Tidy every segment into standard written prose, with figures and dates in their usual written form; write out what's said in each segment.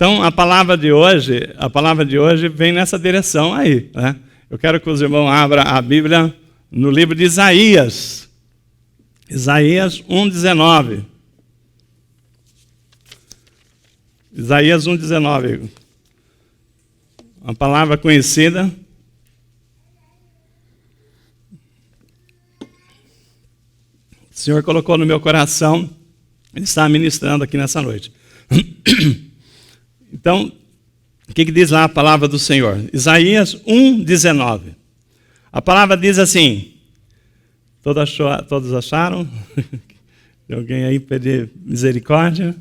Então, a palavra de hoje vem nessa direção aí, né? Eu quero que os irmãos abram a Bíblia no livro de Isaías. Isaías 1:19. Isaías 1:19. Uma palavra conhecida. O Senhor colocou no meu coração, Ele está ministrando aqui nessa noite. Então, o que diz lá a palavra do Senhor? Isaías 1:19. A palavra diz assim, todos acharam? Tem alguém aí pedir misericórdia?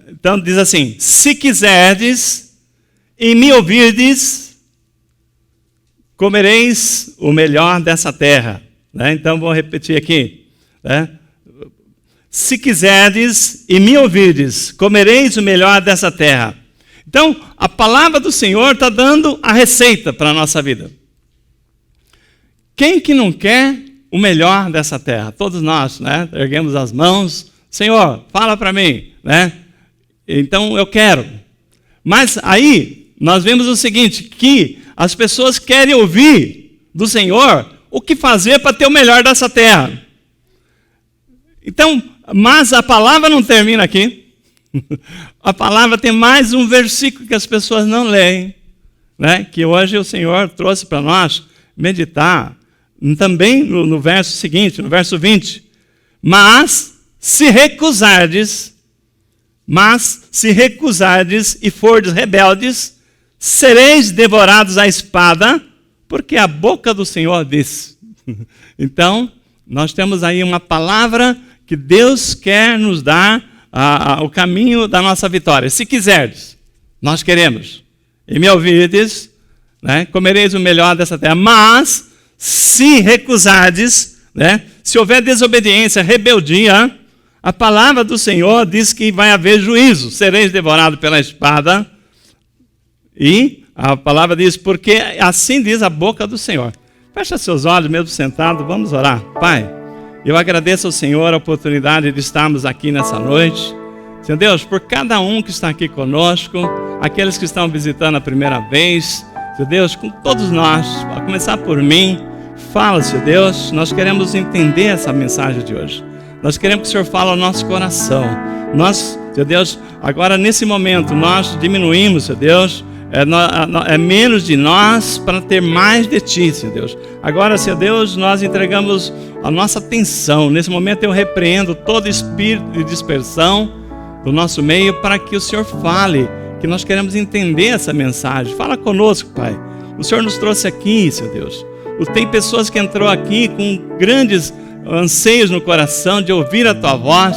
Então diz assim, se quiserdes e me ouvirdes, comereis o melhor dessa terra. Né? Então vou repetir aqui. Né? Se quiserdes e me ouvirdes, comereis o melhor dessa terra. Então, a palavra do Senhor está dando a receita para a nossa vida. Quem que não quer o melhor dessa terra? Todos nós, né? Erguemos as mãos. Senhor, fala para mim, né? Então, eu quero. Mas aí, nós vemos o seguinte, que as pessoas querem ouvir do Senhor o que fazer para ter o melhor dessa terra. Então, mas a palavra não termina aqui. A palavra tem mais um versículo que as pessoas não leem, né? Que hoje o Senhor trouxe para nós meditar, também no verso seguinte, no verso 20. Mas se recusardes e fordes rebeldes, sereis devorados à espada, porque a boca do Senhor disse. Então, nós temos aí uma palavra que Deus quer nos dar o caminho da nossa vitória. Se quiserdes, nós queremos. E me ouvirdes, né, comereis o melhor dessa terra. Mas, se recusardes, né, se houver desobediência, rebeldia, a palavra do Senhor diz que vai haver juízo. Sereis devorados pela espada. E a palavra diz, porque assim diz a boca do Senhor. Fecha seus olhos, mesmo sentado, vamos orar. Pai, eu agradeço ao Senhor a oportunidade de estarmos aqui nessa noite. Senhor Deus, por cada um que está aqui conosco, aqueles que estão visitando a primeira vez, Senhor Deus, com todos nós, a começar por mim, fala, Senhor Deus, nós queremos entender essa mensagem de hoje. Nós queremos que o Senhor fale ao nosso coração. Nós, Senhor Deus, agora nesse momento, nós diminuímos, Senhor Deus, é menos de nós para ter mais de Ti, Senhor Deus. Agora, Senhor Deus, nós entregamos a nossa atenção. Nesse momento eu repreendo todo espírito de dispersão do nosso meio para que o Senhor fale, que nós queremos entender essa mensagem. Fala conosco, Pai. O Senhor nos trouxe aqui, Senhor Deus. Tem pessoas que entrou aqui com grandes anseios no coração de ouvir a Tua voz.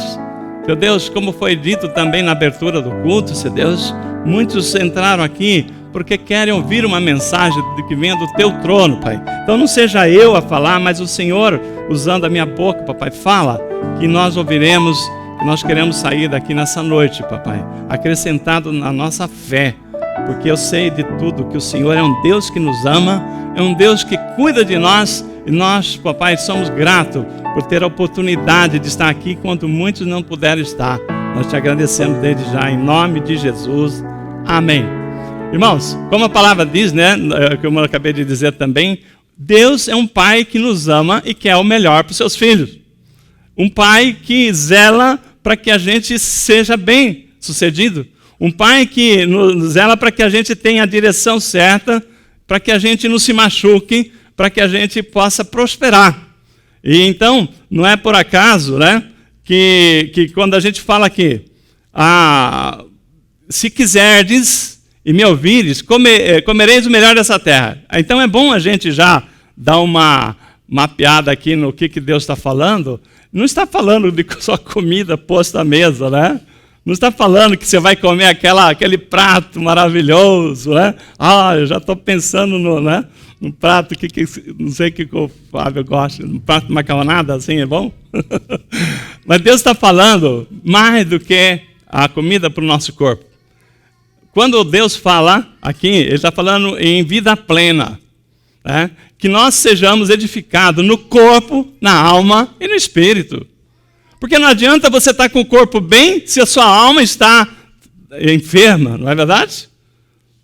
Senhor Deus, como foi dito também na abertura do culto, Senhor Deus, muitos entraram aqui porque querem ouvir uma mensagem que vem do Teu trono, Pai. Então não seja eu a falar, mas o Senhor, usando a minha boca, Papai, fala que nós ouviremos, que nós queremos sair daqui nessa noite, Papai, acrescentado na nossa fé, porque eu sei de tudo que o Senhor é um Deus que nos ama, é um Deus que cuida de nós, e nós, Papai, somos gratos por ter a oportunidade de estar aqui quando muitos não puderam estar. Nós te agradecemos desde já, em nome de Jesus. Amém. Irmãos, como a palavra diz, né, que eu acabei de dizer também, Deus é um Pai que nos ama e quer o melhor para os seus filhos. Um Pai que zela para que a gente seja bem sucedido. Um Pai que zela para que a gente tenha a direção certa, para que a gente não se machuque, para que a gente possa prosperar. E então, não é por acaso, né, que quando a gente fala aqui, se quiserdes e me ouvirdes, comereis o melhor dessa terra. Então é bom a gente já dar uma mapeada aqui no que Deus está falando. Não está falando de só comida posta à mesa, né? Não está falando que você vai comer aquele prato maravilhoso, né? Eu já estou pensando no prato que não sei o que o Fábio gosta, um prato de macarronada, assim, é bom? Mas Deus está falando mais do que a comida para o nosso corpo. Quando Deus fala aqui, Ele está falando em vida plena, né? Que nós sejamos edificados no corpo, na alma e no espírito. Porque não adianta você estar com o corpo bem se a sua alma está enferma, não é verdade?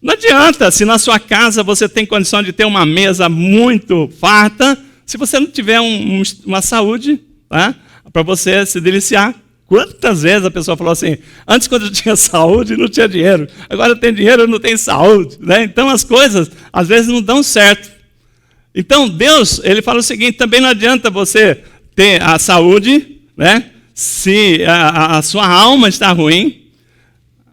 Não adianta, se na sua casa você tem condição de ter uma mesa muito farta, se você não tiver uma saúde, tá? Para você se deliciar. Quantas vezes a pessoa falou assim, antes quando eu tinha saúde não tinha dinheiro, agora eu tenho dinheiro e não tenho saúde, né? Então as coisas às vezes não dão certo. Então Deus, ele fala o seguinte, também não adianta você ter a saúde, né? Se a sua alma está ruim.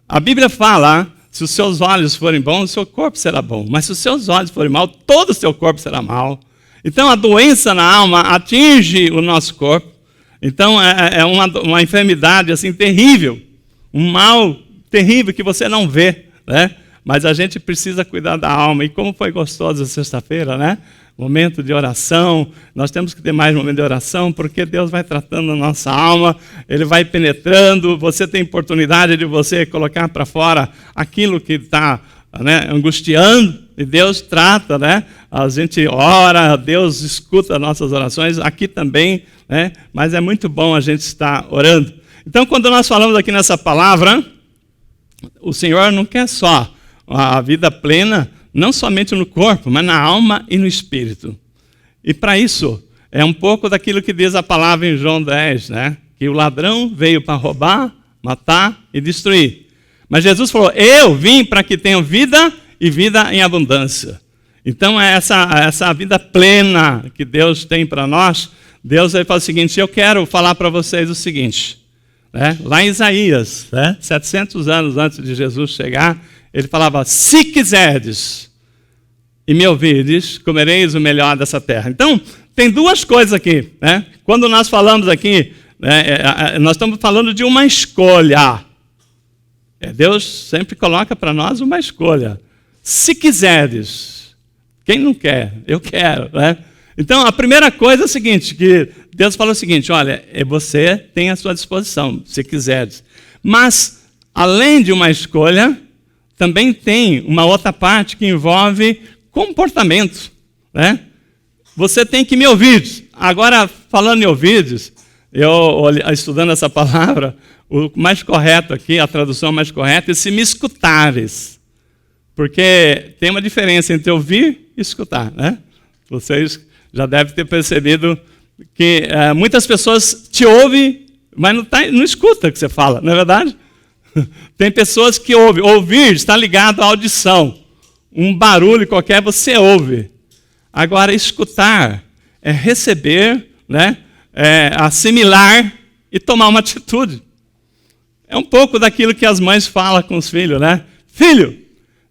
A Bíblia fala, se os seus olhos forem bons, o seu corpo será bom, mas se os seus olhos forem maus, todo o seu corpo será mau. Então a doença na alma atinge o nosso corpo. Então é uma enfermidade assim terrível, um mal terrível que você não vê, né? Mas a gente precisa cuidar da alma. E como foi gostoso a sexta-feira, né? Momento de oração, nós temos que ter mais momento de oração, porque Deus vai tratando a nossa alma, Ele vai penetrando, você tem oportunidade de você colocar para fora aquilo que está, né, angustiando, e Deus trata, né? A gente ora, Deus escuta nossas orações, aqui também, né? Mas é muito bom a gente estar orando. Então, quando nós falamos aqui nessa palavra, o Senhor não quer só a vida plena, não somente no corpo, mas na alma e no espírito. E para isso, é um pouco daquilo que diz a palavra em João 10, né? Que o ladrão veio para roubar, matar e destruir. Mas Jesus falou, eu vim para que tenham vida e vida em abundância. Então, é essa vida plena que Deus tem para nós. Deus aí fala o seguinte, eu quero falar para vocês o seguinte, né? Lá em Isaías, né? 700 anos antes de Jesus chegar, ele falava, se quiserdes e me ouvirdes, comereis o melhor dessa terra. Então, tem duas coisas aqui, né? Quando nós falamos aqui, né, nós estamos falando de uma escolha. Deus sempre coloca para nós uma escolha. Se quiserdes, quem não quer? Eu quero, né? Então, a primeira coisa é o seguinte, que Deus falou o seguinte, olha, você tem à sua disposição, se quiseres. Mas, além de uma escolha, também tem uma outra parte que envolve comportamento, né? Você tem que me ouvir. Agora, falando em ouvidos, eu estudando essa palavra, o mais correto aqui, a tradução mais correta é se me escutares. Porque tem uma diferença entre ouvir e escutar, né? Vocês já devem ter percebido que muitas pessoas te ouvem, mas não escuta o que você fala, não é verdade? Tem pessoas que ouvem. Ouvir está ligado à audição. Um barulho qualquer você ouve. Agora, escutar é receber, né? É assimilar e tomar uma atitude. É um pouco daquilo que as mães falam com os filhos, né? Filho,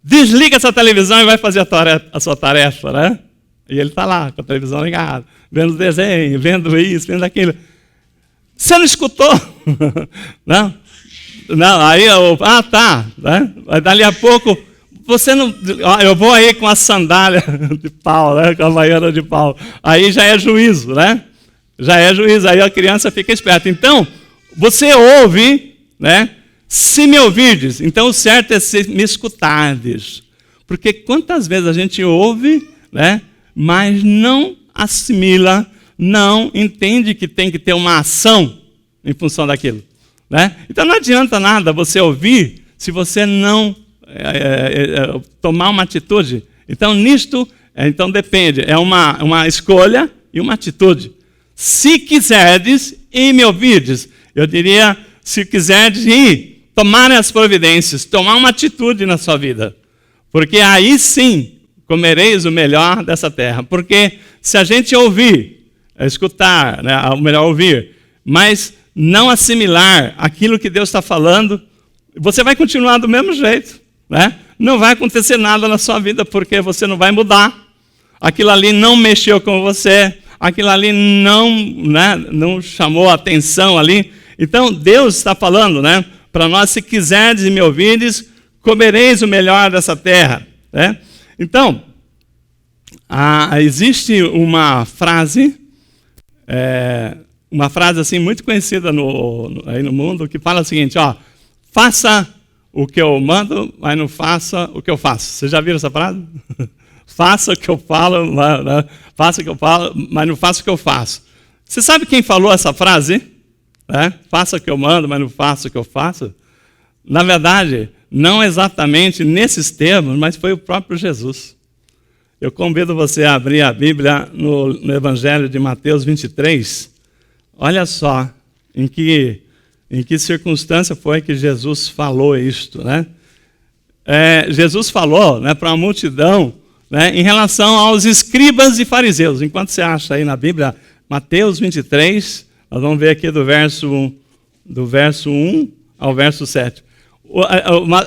desliga essa televisão e vai fazer a sua tarefa, né? E ele está lá, com a televisão ligada, vendo desenho, vendo isso, vendo aquilo. Você não escutou? Não? Não, aí tá, né? Dali a pouco, você não... Eu vou aí com a sandália de pau, né? Com a havaiana de pau. Aí já é juízo, né? Já é juízo, aí a criança fica esperta. Então, você ouve, né? Se me ouvirdes, então o certo é se me escutardes. Porque quantas vezes a gente ouve, né? Mas não assimila, não entende que tem que ter uma ação em função daquilo, né? Então não adianta nada você ouvir se você não tomar uma atitude. Então nisto, então depende, é uma escolha e uma atitude. Se quiserdes e me ouvirdes, eu diria, se quiserdes ir, tomar as providências, tomar uma atitude na sua vida. Porque aí sim, comereis o melhor dessa terra. Porque se a gente ouvir, escutar, né, o melhor ouvir, mas não assimilar aquilo que Deus está falando, você vai continuar do mesmo jeito, né? Não vai acontecer nada na sua vida, porque você não vai mudar. Aquilo ali não mexeu com você, aquilo ali não chamou a atenção ali. Então, Deus está falando, né, para nós, se quiserdes e me ouvirdes, comereis o melhor dessa terra, né? Então, existe uma frase assim muito conhecida aí no mundo, que fala o seguinte, ó, faça o que eu mando, mas não faça o que eu faço. Vocês já viram essa frase? Faça o que eu falo, faça o que eu falo, mas não faça o que eu faço. Você sabe quem falou essa frase? Faça o que eu mando, mas não faça o que eu faço? Na verdade, não exatamente nesses termos, mas foi o próprio Jesus. Eu convido você a abrir a Bíblia no Evangelho de Mateus 23. Olha só em que circunstância foi que Jesus falou isto, né? Jesus falou, né, para uma multidão, né, em relação aos escribas e fariseus. Enquanto você acha aí na Bíblia, Mateus 23, nós vamos ver aqui do verso 1 ao verso 7.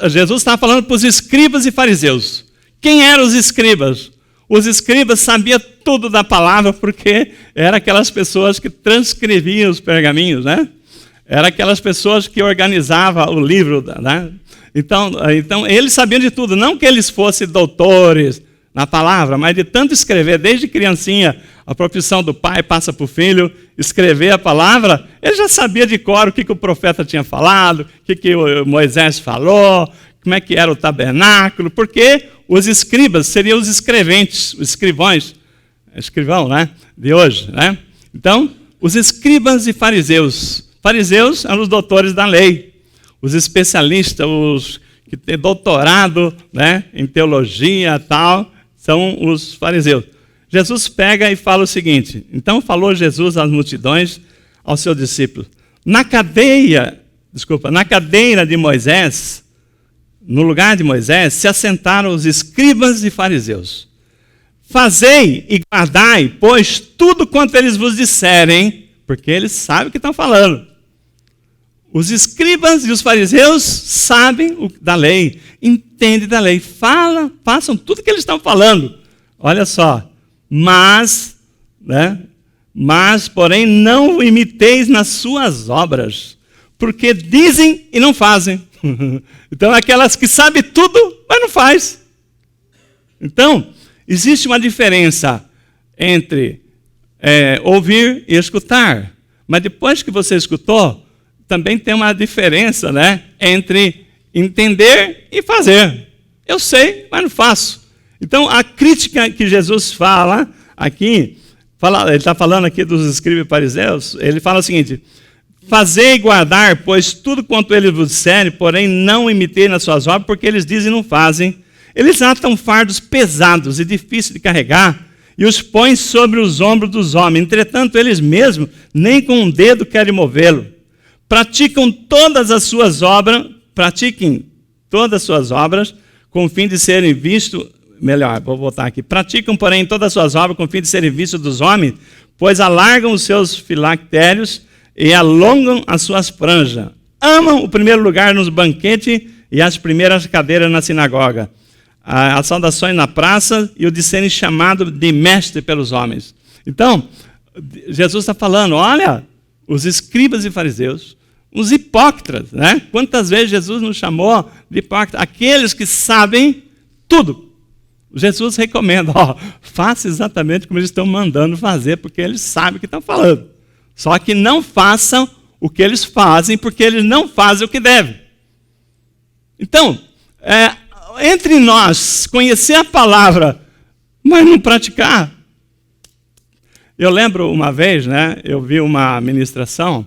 Jesus estava falando para os escribas e fariseus. Quem eram os escribas? Os escribas sabiam tudo da palavra, porque eram aquelas pessoas que transcreviam os pergaminhos, né? Eram aquelas pessoas que organizavam o livro, né? Então, eles sabiam de tudo. Não que eles fossem doutores na palavra, mas de tanto escrever, desde criancinha, a profissão do pai passa para o filho, escrever a palavra, ele já sabia de cor o que o profeta tinha falado, o que o Moisés falou, como é que era o tabernáculo, porque os escribas seriam os escreventes, os escrivão, né, de hoje, né? Então, os escribas e fariseus. Fariseus eram os doutores da lei, os especialistas, os que têm doutorado, né, em teologia e tal, são os fariseus. Jesus pega e fala o seguinte: então falou Jesus às multidões, aos seus discípulos, na cadeira de Moisés, no lugar de Moisés, se assentaram os escribas e fariseus. Fazei e guardai, pois, tudo quanto eles vos disserem, porque eles sabem o que estão falando. Os escribas e os fariseus sabem da lei, entendem da lei, façam tudo o que eles estão falando. Olha só, mas, porém, não imiteis nas suas obras, porque dizem e não fazem. Então, aquelas que sabem tudo, mas não faz. Então, existe uma diferença entre ouvir e escutar. Mas depois que você escutou, também tem uma diferença, né, entre entender e fazer. Eu sei, mas não faço. Então, a crítica que Jesus fala aqui, ele está falando aqui dos escribas e fariseus, ele fala o seguinte: fazei e guardar, pois tudo quanto eles vos disserem, porém não imitei nas suas obras, porque eles dizem e não fazem. Eles atam fardos pesados e difíceis de carregar, e os põem sobre os ombros dos homens. Entretanto, eles mesmos nem com um dedo querem movê-lo. Pratiquem todas as suas obras com o fim de serem vistos. Vou voltar aqui. Praticam, porém, todas as suas obras com o fim de serem vistos dos homens, pois alargam os seus filactérios e alongam as suas franjas. Amam o primeiro lugar nos banquetes e as primeiras cadeiras na sinagoga, as saudações na praça e o de serem chamados de mestre pelos homens. Então, Jesus está falando, olha, os escribas e fariseus, os hipócritas, né? Quantas vezes Jesus nos chamou de hipócritas? Aqueles que sabem tudo. Jesus recomenda, faça exatamente como eles estão mandando fazer, porque eles sabem o que estão falando. Só que não façam o que eles fazem, porque eles não fazem o que devem. Então, entre nós, conhecer a palavra, mas não praticar. Eu lembro uma vez, né, eu vi uma ministração,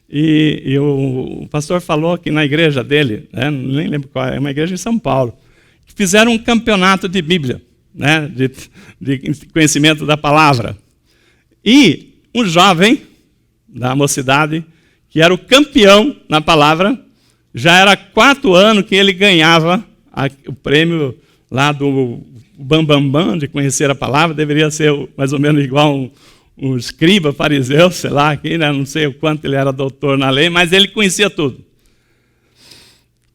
e o pastor falou que na igreja dele, né, nem lembro qual é uma igreja em São Paulo, que fizeram um campeonato de Bíblia, né, de conhecimento da palavra. E um jovem da mocidade, que era o campeão na palavra, já era 4 anos que ele ganhava o prêmio lá do Bambambam, de conhecer a palavra, deveria ser mais ou menos igual um escriba, fariseu, sei lá, aqui, né? Não sei o quanto ele era doutor na lei, mas ele conhecia tudo.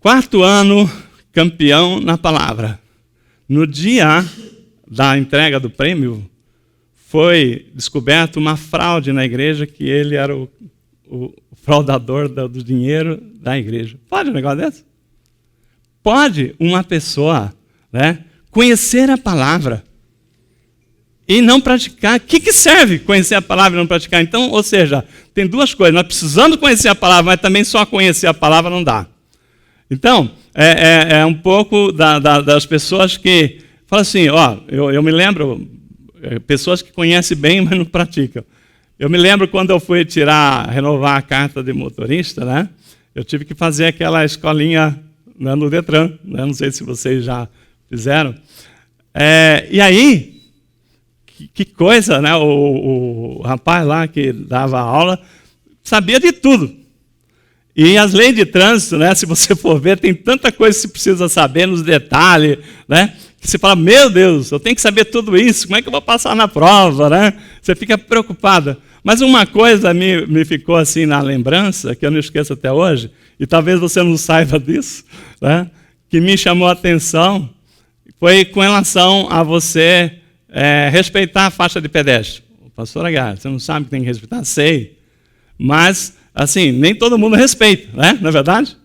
4 ano, campeão na palavra. No dia da entrega do prêmio, foi descoberto uma fraude na igreja, que ele era o fraudador do dinheiro da igreja. Pode um negócio desse? Pode uma pessoa, né, conhecer a palavra e não praticar? O que serve conhecer a palavra e não praticar? Então, ou seja, tem 2 coisas. Nós precisamos conhecer a palavra, mas também só conhecer a palavra não dá. Então, é um pouco das pessoas que falam assim, eu me lembro, pessoas que conhecem bem, mas não praticam. Eu me lembro quando eu fui renovar a carta de motorista, né? Eu tive que fazer aquela escolinha né, no Detran, né? Não sei se vocês já fizeram. E aí, que coisa, né? O rapaz lá que dava aula sabia de tudo. E as leis de trânsito, né, se você for ver, tem tanta coisa que você precisa saber nos detalhes, né, que você fala, meu Deus, eu tenho que saber tudo isso, como é que eu vou passar na prova? Né? Você fica preocupada. Mas uma coisa me ficou assim na lembrança, que eu não esqueço até hoje, e talvez você não saiba disso, né, que me chamou a atenção, foi com relação a você respeitar a faixa de pedestre. Pastor Agar, você não sabe que tem que respeitar? Sei. Mas, assim, nem todo mundo respeita, né? Não é verdade?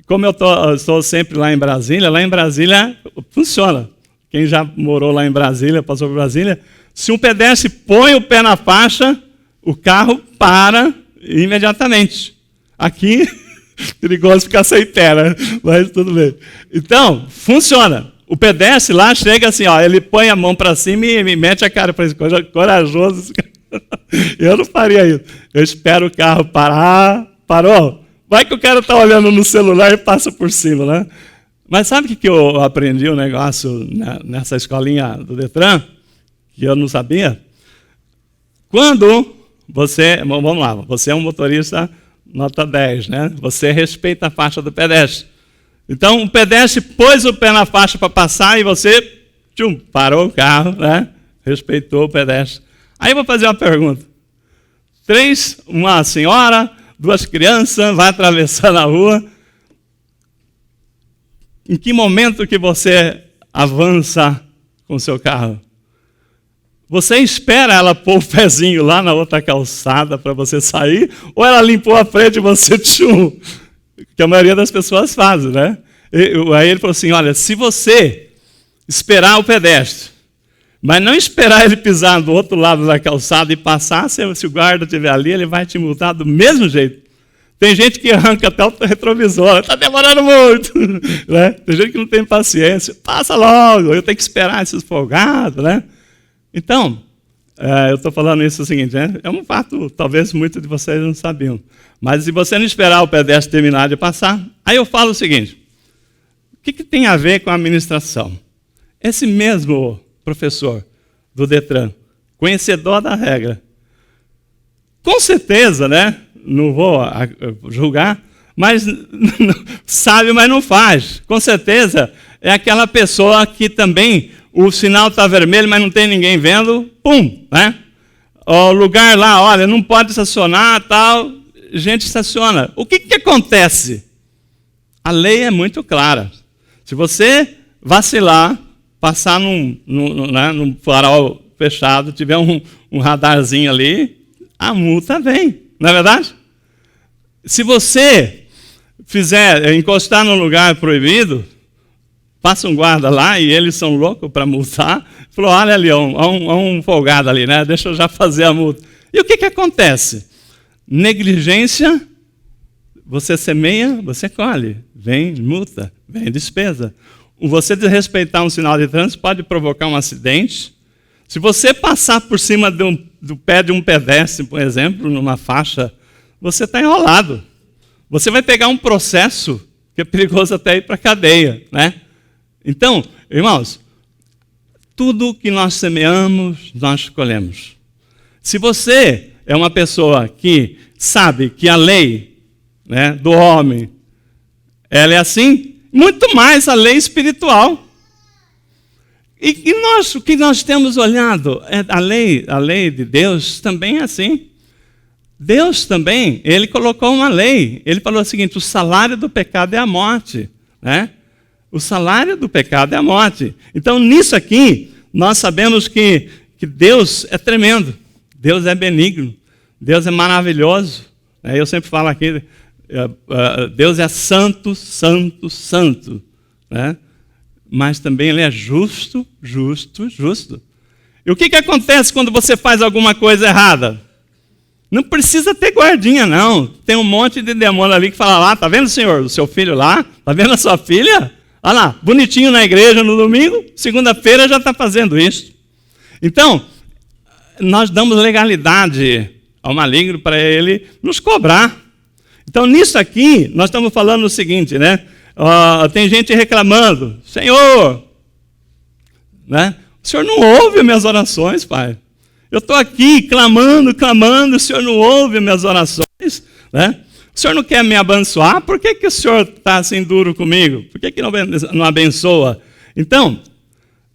Como eu estou sempre lá em Brasília funciona. Quem já morou lá em Brasília, passou por Brasília, se um pedestre põe o pé na faixa, o carro para imediatamente. Aqui, perigoso ficar sem pé, né? Mas tudo bem. Então, funciona. O pedestre lá chega assim, ó, ele põe a mão para cima e me mete a cara para isso. Corajoso. Eu não faria isso. Eu espero o carro parar. Parou? Vai que o cara está olhando no celular e passa por cima, né? Mas sabe o que eu aprendi um negócio nessa escolinha do Detran? Que eu não sabia? Quando você, vamos lá, você é um motorista nota 10, né? Você respeita a faixa do pedestre. Então, o pedestre pôs o pé na faixa para passar e você, parou o carro, né? Respeitou o pedestre. Aí eu vou fazer uma pergunta. Uma senhora, 2 crianças, vai atravessando a rua. Em que momento que você avança com o seu carro? Você espera ela pôr o pezinho lá na outra calçada para você sair? Ou ela limpou a frente e você que a maioria das pessoas faz, né? Aí ele falou assim, olha, se você esperar o pedestre, mas não esperar ele pisar do outro lado da calçada e passar, se o guarda estiver ali, ele vai te multar do mesmo jeito. Tem gente que arranca até o retrovisor, está demorando muito. Né? Tem gente que não tem paciência, passa logo, eu tenho que esperar esses folgados. Né? Então, eu estou falando isso o seguinte, né? É um fato, talvez muitos de vocês não sabiam. Mas se você não esperar o pedestre terminar de passar, aí eu falo o seguinte, o que tem a ver com a administração? Esse mesmo professor do Detran, conhecedor da regra, com certeza, né? Não vou julgar, mas sabe, mas não faz. Com certeza é aquela pessoa que também o sinal está vermelho, mas não tem ninguém vendo, pum, né? O lugar lá, olha, não pode estacionar, tal, gente estaciona. O que acontece? A lei é muito clara. Se você vacilar, passar num farol fechado, tiver um radarzinho ali, a multa vem, não é verdade? Se você encostar num lugar proibido, passa um guarda lá e eles são loucos para multar, falou, olha ali, há um folgado ali, né? Deixa eu já fazer a multa. E o que acontece? Negligência, você semeia, você colhe, vem multa, vem despesa. Você desrespeitar um sinal de trânsito pode provocar um acidente. Se você passar por cima do pé de um pedestre, por exemplo, numa faixa, você está enrolado. Você vai pegar um processo que é perigoso até ir para a cadeia. Né? Então, irmãos, tudo que nós semeamos, nós colhemos. Se você é uma pessoa que sabe que a lei, né, do homem, ela é assim, muito mais a lei espiritual. E o que nós temos olhado, a lei de Deus também é assim. Deus também, ele colocou uma lei. Ele falou o seguinte, o salário do pecado é a morte. Né? O salário do pecado é a morte. Então, nisso aqui, nós sabemos que Deus é tremendo. Deus é benigno. Deus é maravilhoso. Eu sempre falo aqui, Deus é santo, santo, santo. Né? Mas também ele é justo, justo, justo. E o que acontece quando você faz alguma coisa errada? Não precisa ter guardinha, não. Tem um monte de demônio ali que fala lá, tá vendo, senhor, o seu filho lá? Tá vendo a sua filha? Olha lá, bonitinho na igreja no domingo, segunda-feira já está fazendo isso. Então, nós damos legalidade ao maligno para ele nos cobrar. Então, nisso aqui, nós estamos falando o seguinte, né? Tem gente reclamando, Senhor, né? O Senhor não ouve minhas orações, Pai. Eu estou aqui clamando, o Senhor não ouve minhas orações, né? O Senhor não quer me abençoar? Por que o Senhor está assim duro comigo? Por que não abençoa? Então,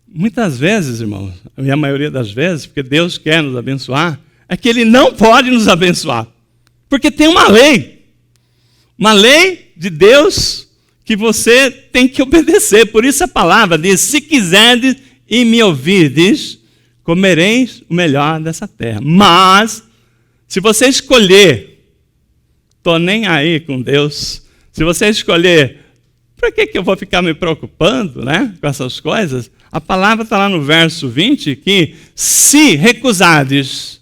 muitas vezes, irmãos, a maioria das vezes, porque Deus quer nos abençoar, é que Ele não pode nos abençoar. Porque tem uma lei de Deus que você tem que obedecer. Por isso a palavra diz, se quiserdes e me ouvirdes, comereis o melhor dessa terra. Mas, se você escolher, estou nem aí com Deus, se você escolher, por que eu vou ficar me preocupando, né, com essas coisas? A palavra está lá no verso 20, que se recusardes,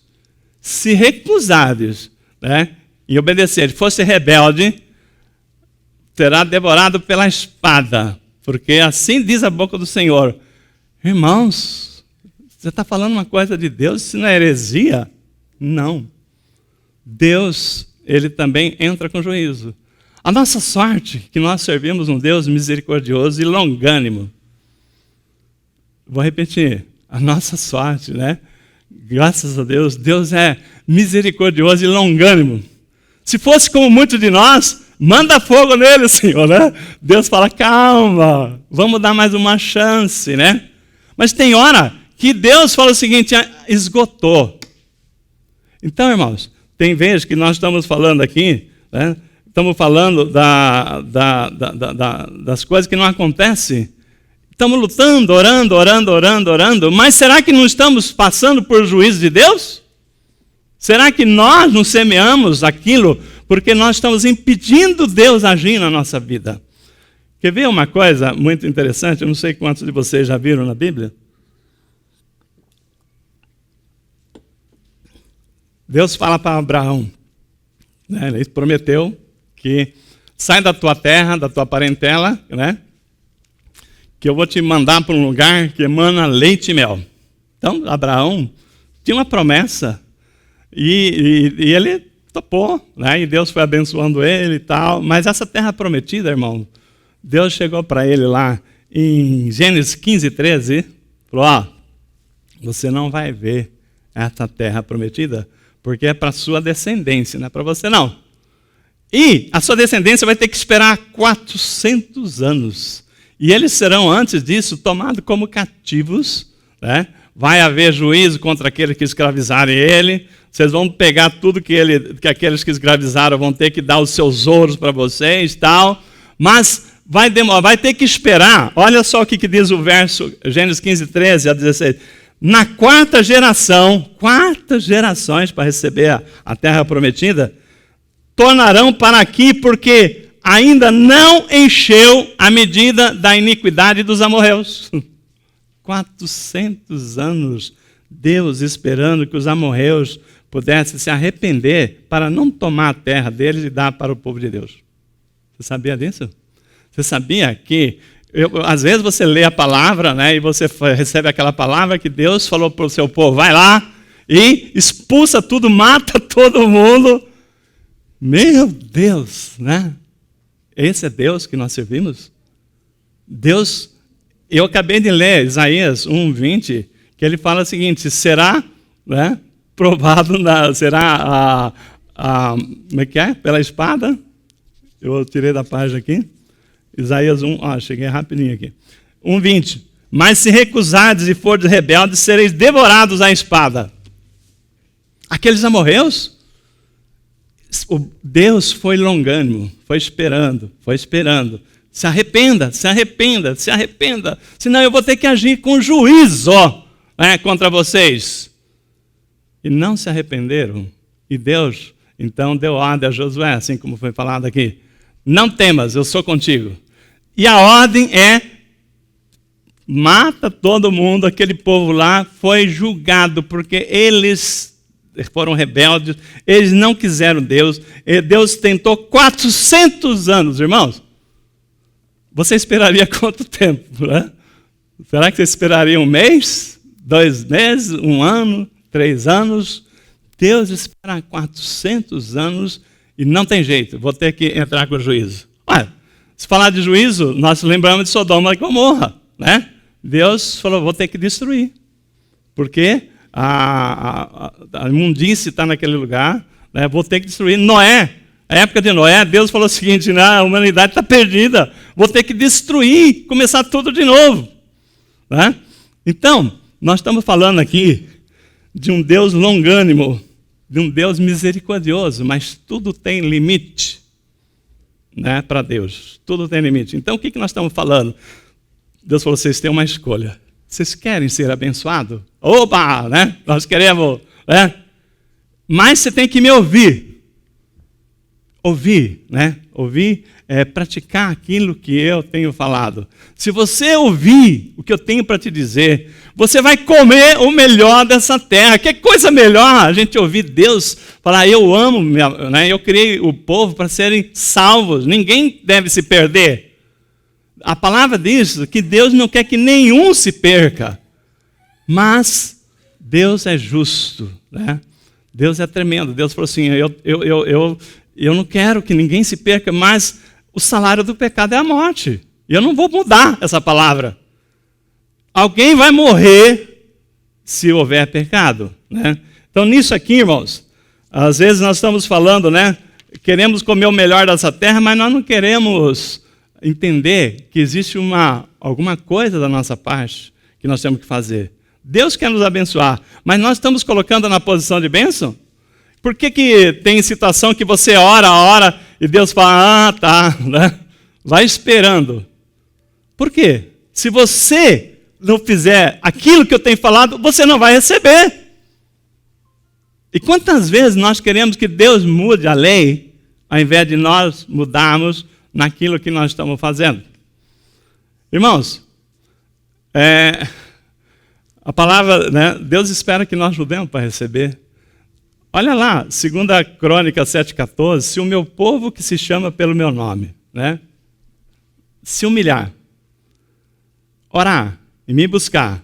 né, e obedecer, fosse rebelde, será devorado pela espada, porque assim diz a boca do Senhor. Irmãos, você está falando uma coisa de Deus, isso não é heresia? Não. Deus, Ele também entra com juízo. A nossa sorte é que nós servimos um Deus misericordioso e longânimo. Vou repetir, a nossa sorte, né? Graças a Deus, Deus é misericordioso e longânimo. Se fosse como muitos de nós, manda fogo nele, Senhor, né? Deus fala, calma, vamos dar mais uma chance, né? Mas tem hora que Deus fala o seguinte, esgotou. Então, irmãos, tem vezes que nós estamos falando aqui, né? Estamos falando das coisas que não acontecem. Estamos lutando, orando, mas será que não estamos passando por juízo de Deus? Será que nós não semeamos aquilo porque nós estamos impedindo Deus agir na nossa vida? Quer ver uma coisa muito interessante? Eu não sei quantos de vocês já viram na Bíblia. Deus fala para Abraão, né? Ele prometeu que sai da tua terra, da tua parentela, né? Que eu vou te mandar para um lugar que emana leite e mel. Então, Abraão tinha uma promessa e ele topou, né? E Deus foi abençoando ele e tal. Mas essa terra prometida, irmão, Deus chegou para ele lá em Gênesis 15, 13, falou, você não vai ver essa terra prometida, porque é para a sua descendência, não é para você não. E a sua descendência vai ter que esperar 400 anos. E eles serão, antes disso, tomados como cativos, né? Vai haver juízo contra aqueles que escravizarem ele. Vocês vão pegar tudo que aqueles que escravizaram vão ter que dar os seus ouros para vocês, tal. Mas vai ter que esperar. Olha só o que diz o verso, Gênesis 15, 13 a 16. Na quarta geração, 4 gerações para receber a terra prometida, tornarão para aqui, porque ainda não encheu a medida da iniquidade dos amorreus. 400 anos, Deus esperando que os amorreus pudessem se arrepender para não tomar a terra deles e dar para o povo de Deus. Você sabia disso? Você sabia que, às vezes você lê a palavra, né, e você recebe aquela palavra que Deus falou para o seu povo, vai lá e expulsa tudo, mata todo mundo. Meu Deus, né? Esse é Deus que nós servimos? Deus, eu acabei de ler Isaías 1:20, que ele fala o seguinte, será, né, provado, será como é que é? Pela espada? Eu tirei da página aqui. Isaías 1, cheguei rapidinho aqui. 1:20. Mas se recusardes e fordes rebeldes, sereis devorados à espada. Aqueles amorreus, Deus foi longânimo, foi esperando. Se arrependa, senão eu vou ter que agir com juízo, né, contra vocês. E não se arrependeram. E Deus, então, deu ordem a Josué, assim como foi falado aqui. Não temas, eu sou contigo. E a ordem é, mata todo mundo, aquele povo lá foi julgado, porque eles foram rebeldes, eles não quiseram Deus, e Deus tentou 400 anos, irmãos. Você esperaria quanto tempo, né? Será que você esperaria 1 mês, 2 meses, 1 ano, 3 anos? Deus espera 400 anos e não tem jeito, vou ter que entrar com o juízo. Olha, Se falar de juízo, nós lembramos de Sodoma e Gomorra, né? Deus falou, vou ter que destruir. Porque a imundície está naquele lugar, né? Vou ter que destruir. Noé, a época de Noé, Deus falou o seguinte, né? A humanidade está perdida, vou ter que destruir, começar tudo de novo. Né? Então, nós estamos falando aqui de um Deus longânimo, de um Deus misericordioso, mas tudo tem limite, né, para Deus. Tudo tem limite. Então, o que nós estamos falando? Deus falou, vocês têm uma escolha. Vocês querem ser abençoados? Oba! Né? Nós queremos. Né? Mas você tem que me ouvir. Ouvir, né? Ouvir é praticar aquilo que eu tenho falado. Se você ouvir o que eu tenho para te dizer, você vai comer o melhor dessa terra. Que coisa melhor a gente ouvir Deus falar, eu amo, né? Eu criei o povo para serem salvos. Ninguém deve se perder. A palavra diz que Deus não quer que nenhum se perca. Mas Deus é justo, né? Deus é tremendo. Deus falou assim, eu não quero que ninguém se perca, mas o salário do pecado é a morte. E eu não vou mudar essa palavra. Alguém vai morrer se houver pecado. Né? Então, nisso aqui, irmãos, às vezes nós estamos falando, né? Queremos comer o melhor dessa terra, mas nós não queremos entender que existe alguma coisa da nossa parte que nós temos que fazer. Deus quer nos abençoar, mas nós estamos colocando na posição de bênção? Por que tem situação que você ora, e Deus fala, tá, né? Vai esperando. Por quê? Se você não fizer aquilo que eu tenho falado, você não vai receber. E quantas vezes nós queremos que Deus mude a lei, ao invés de nós mudarmos naquilo que nós estamos fazendo? Irmãos, a palavra, né, Deus espera que nós ajudemos para receber. Olha lá, 2 Crônicas 7,14, se o meu povo que se chama pelo meu nome, né, se humilhar, orar e me buscar,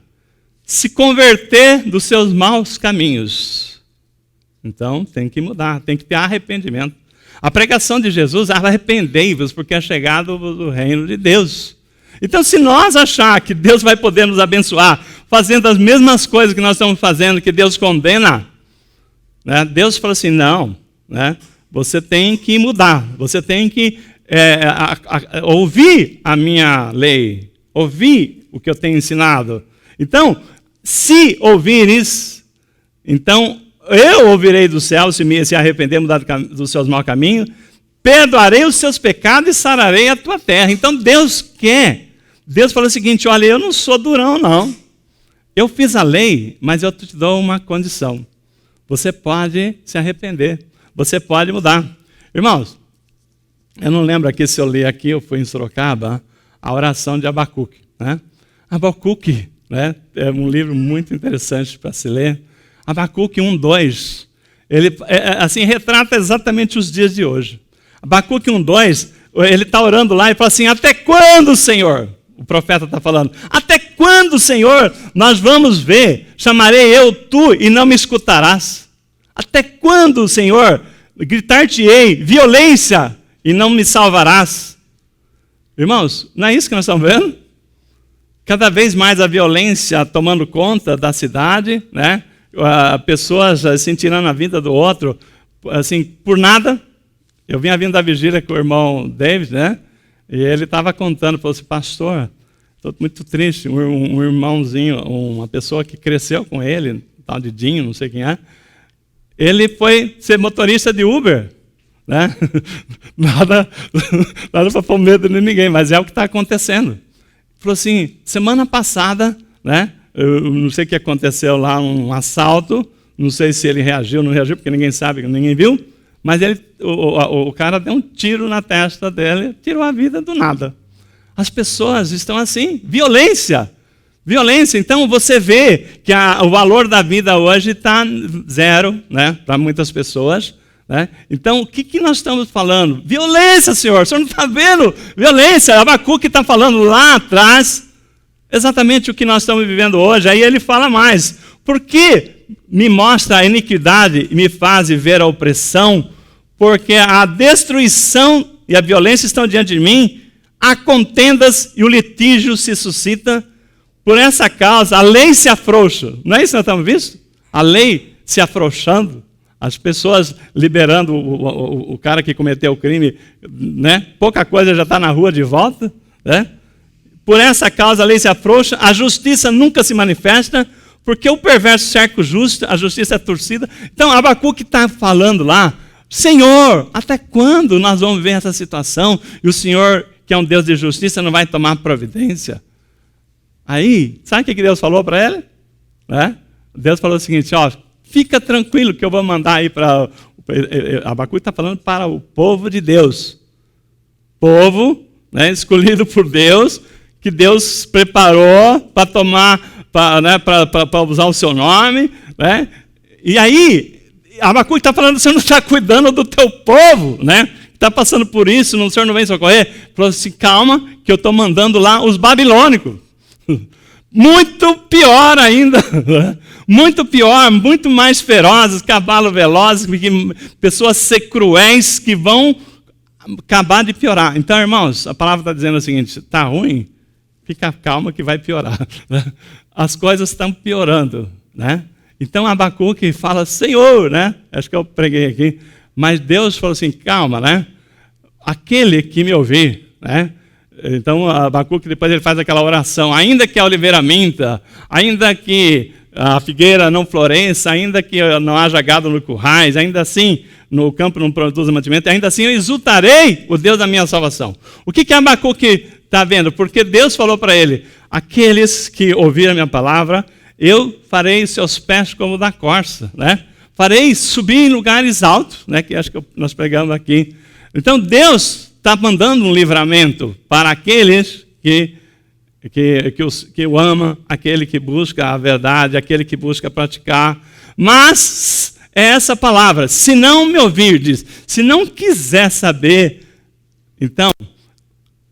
se converter dos seus maus caminhos, então tem que mudar, tem que ter arrependimento. A pregação de Jesus, arrependei-vos, porque é chegado o reino de Deus. Então, se nós achar que Deus vai poder nos abençoar, fazendo as mesmas coisas que nós estamos fazendo, que Deus condena, né? Deus fala assim, não, né? Você tem que mudar, você tem que ouvir a minha lei, ouvir o que eu tenho ensinado. Então, se ouvires, então eu ouvirei do céu, se arrepender, mudar dos seus maus caminhos, perdoarei os seus pecados e sararei a tua terra. Então Deus quer. Deus fala o seguinte, olha, eu não sou durão, não. Eu fiz a lei, mas eu te dou uma condição. Você pode se arrepender, você pode mudar. Irmãos, eu não lembro aqui se eu li aqui, eu fui em Sorocaba, a oração de Abacuque. Né? Abacuque, né, é um livro muito interessante para se ler. Abacuque 1:2, ele assim, retrata exatamente os dias de hoje. Abacuque 1:2, ele está orando lá e fala assim, até quando, Senhor? O profeta está falando, até quando, Senhor, nós vamos ver? Chamarei eu tu e não me escutarás. Até quando, Senhor, gritar-te-ei violência e não me salvarás? Irmãos, não é isso que nós estamos vendo? Cada vez mais a violência tomando conta da cidade, né? Pessoas assim, tirando a vida do outro, assim, por nada. Eu vinha vindo da vigília com o irmão David, né? E ele estava contando, falou assim, pastor, estou muito triste, um irmãozinho, uma pessoa que cresceu com ele, tal de Dinho, não sei quem é, ele foi ser motorista de Uber, né? Nada para pôr medo de ninguém, mas é o que está acontecendo. Falou assim, semana passada, né? Eu não sei o que aconteceu lá, um assalto, não sei se ele reagiu ou não reagiu, porque ninguém sabe, ninguém viu, mas o cara deu um tiro na testa dele, tirou a vida do nada. As pessoas estão assim, violência. Então você vê que o valor da vida hoje está zero, né, para muitas pessoas. Né? Então o que nós estamos falando? Violência, Senhor, o Senhor não está vendo? Violência, Abacuque está falando lá atrás, exatamente o que nós estamos vivendo hoje. Aí ele fala mais, porque me mostra a iniquidade e me faz ver a opressão, porque a destruição e a violência estão diante de mim, há contendas e o litígio se suscita. Por essa causa, a lei se afrouxa. Não é isso que nós estamos vendo? A lei se afrouxando, as pessoas liberando o cara que cometeu o crime, né? Pouca coisa já está na rua de volta, né? Por essa causa a lei se afrouxa, a justiça nunca se manifesta, porque o perverso cerca o justo, a justiça é torcida. Então Abacuque está falando lá, Senhor, até quando nós vamos ver essa situação? E o Senhor, que é um Deus de justiça, não vai tomar providência? Aí, sabe o que Deus falou para ele? Né? Deus falou o seguinte, ó, fica tranquilo que eu vou mandar aí para... Abacuque está falando para o povo de Deus. Povo, né, escolhido por Deus, que Deus preparou para tomar, para usar o seu nome. Né? E aí, Abacuque está falando, você não está cuidando do teu povo, né? Está passando por isso, o Senhor não vem socorrer. Falou assim, calma, que eu estou mandando lá os babilônicos. Muito pior ainda, muito pior, muito mais ferozes, cavalos velozes, pessoas ser cruéis que vão acabar de piorar. Então, irmãos, a palavra está dizendo o seguinte, está ruim? Fica calma que vai piorar. As coisas estão piorando, né? Então, Abacuque fala, Senhor, né? Acho que eu preguei aqui, mas Deus falou assim, calma, né? Aquele que me ouvir, né? Então, Abacuque depois ele faz aquela oração, ainda que a oliveira minta, ainda que a figueira não floresça, ainda que não haja gado no currais, ainda assim no campo não produza mantimento, ainda assim eu exultarei o Deus da minha salvação. O que Abacuque está vendo? Porque Deus falou para ele, aqueles que ouviram a minha palavra, eu farei seus pés como da corça, né? Farei subir em lugares altos, né? Que acho que nós pregamos aqui. Então, Deus está mandando um livramento para aqueles que o ama, aquele que busca a verdade, aquele que busca praticar. Mas é essa palavra, se não me ouvirdes, se não quiser saber, então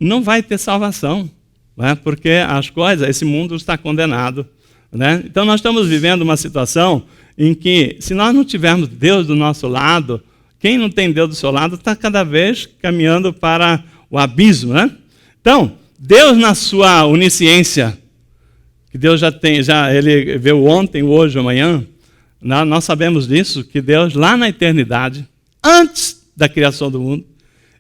não vai ter salvação, né? Porque as coisas, esse mundo está condenado, né? Então nós estamos vivendo uma situação em que, se nós não tivermos Deus do nosso lado, quem não tem Deus do seu lado está cada vez caminhando para o abismo, né? Então, Deus na sua onisciência, que Deus ele veio ontem, hoje, amanhã, nós sabemos disso, que Deus lá na eternidade, antes da criação do mundo,